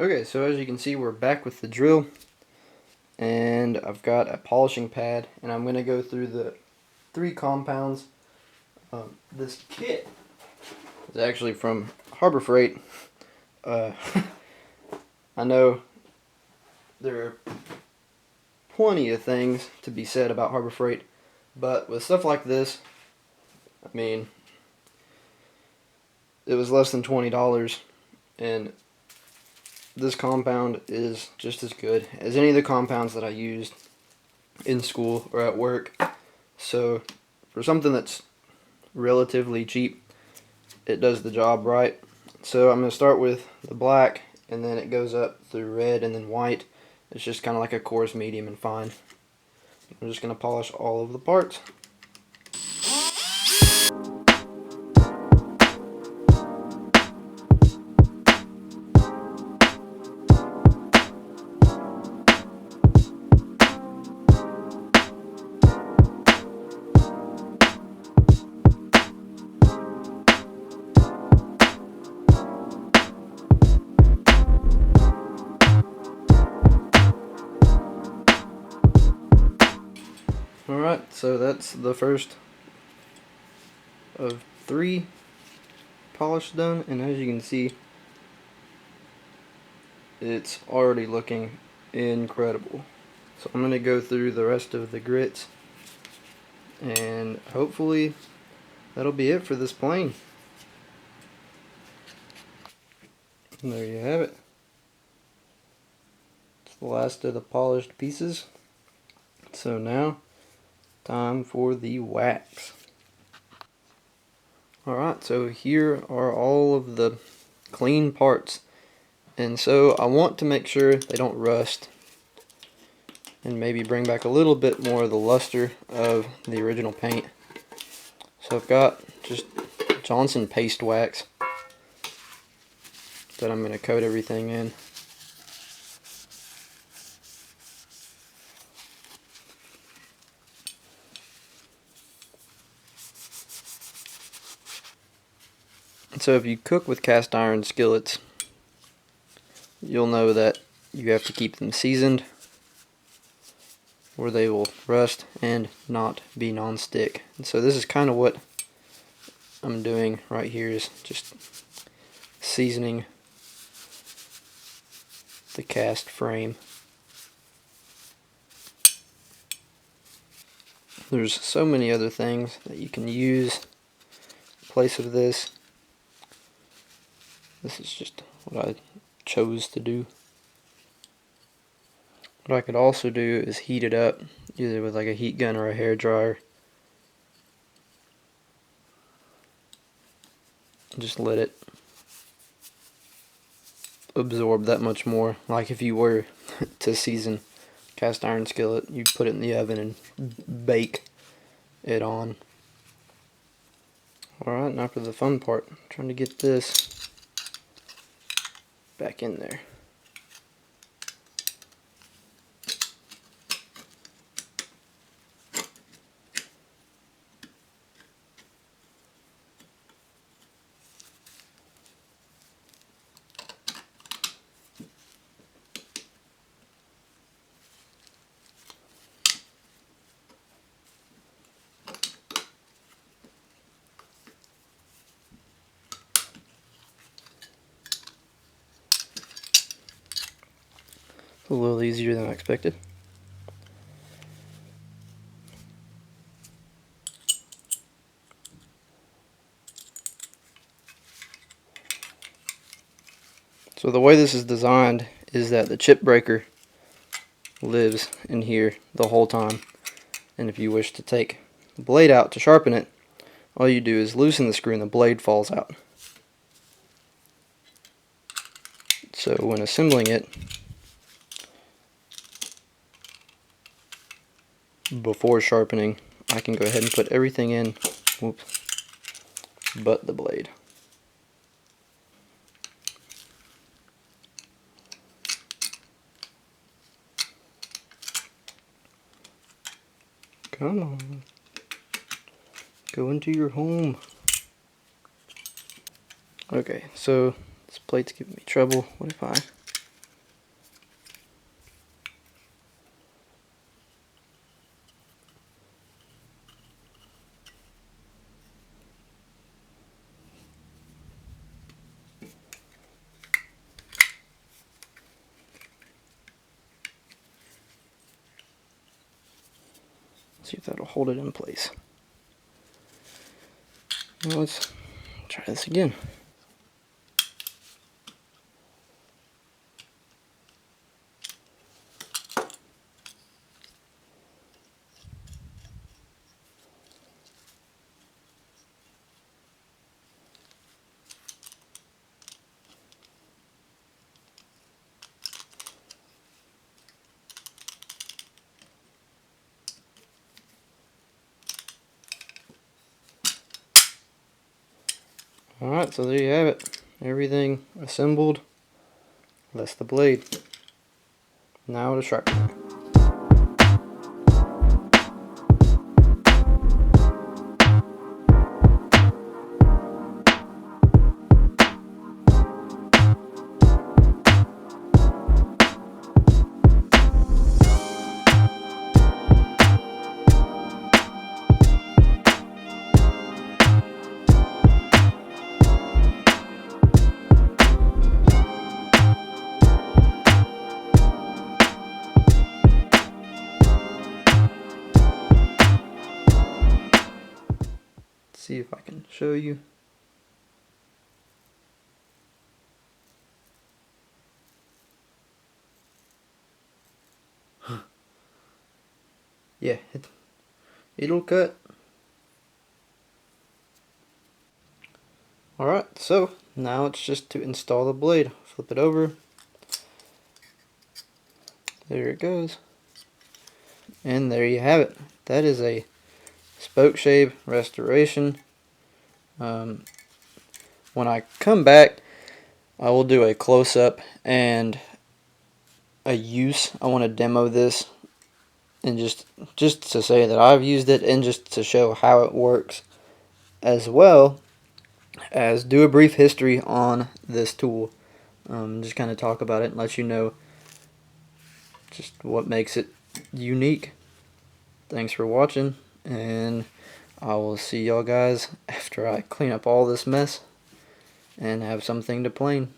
Okay, so as you can see, we're back with the drill, and I've got a polishing pad, and I'm going to go through the 3 compounds. This kit is actually from Harbor Freight. I know there are plenty of things to be said about Harbor Freight, but with stuff like this, I mean, it was less than $20, and this compound is just as good as any of the compounds that I used in school or at work. So for something that's relatively cheap, it does the job right. So I'm going to start with the black, and then it goes up through red and then white. It's just kind of like a coarse, medium, and fine. I'm just going to polish all of the parts. Alright, so that's the first of 3 polish done, and as you can see, it's already looking incredible. So I'm going to go through the rest of the grits, and hopefully that'll be it for this plane. And there you have it. It's the last of the polished pieces. So now, time for the wax. Alright, so here are all of the clean parts. And so I want to make sure they don't rust, and maybe bring back a little bit more of the luster of the original paint. So I've got just Johnson paste wax that I'm going to coat everything in. So if you cook with cast iron skillets, you'll know that you have to keep them seasoned, or they will rust and not be non-stick. And so this is kind of what I'm doing right here, is just seasoning the cast frame. There's so many other things that you can use in place of this. This is just what I chose to do. What I could also do is heat it up, either with like a heat gun or a hair dryer. Just let it absorb that much more. Like if you were to season cast iron skillet, you put it in the oven and bake it on. Alright, now for the fun part. I'm trying to get this back in there. A little easier than I expected. So the way this is designed is that the chip breaker lives in here the whole time, and if you wish to take the blade out to sharpen it, all you do is loosen the screw and the blade falls out. So when assembling it, before sharpening, I can go ahead and put everything in, whoops, but the blade. Come on, go into your home. Okay, so this plate's giving me trouble. What if I See if that'll hold it in place. Now let's try this again. Alright, so there you have it. Everything assembled. That's the blade. Now to sharpen it. See if I can show you. Yeah, it'll cut. Alright, so now it's just to install the blade. Flip it over. There it goes. And there you have it. That is a spoke shave restoration. When I come back, I will do a close-up and a use. I want to demo this and just to say that I've used it and just to show how it works, as well as do a brief history on this tool. Just kind of talk about it and let you know just what makes it unique. Thanks for watching, and I will see y'all guys after I clean up all this mess and have something to plane.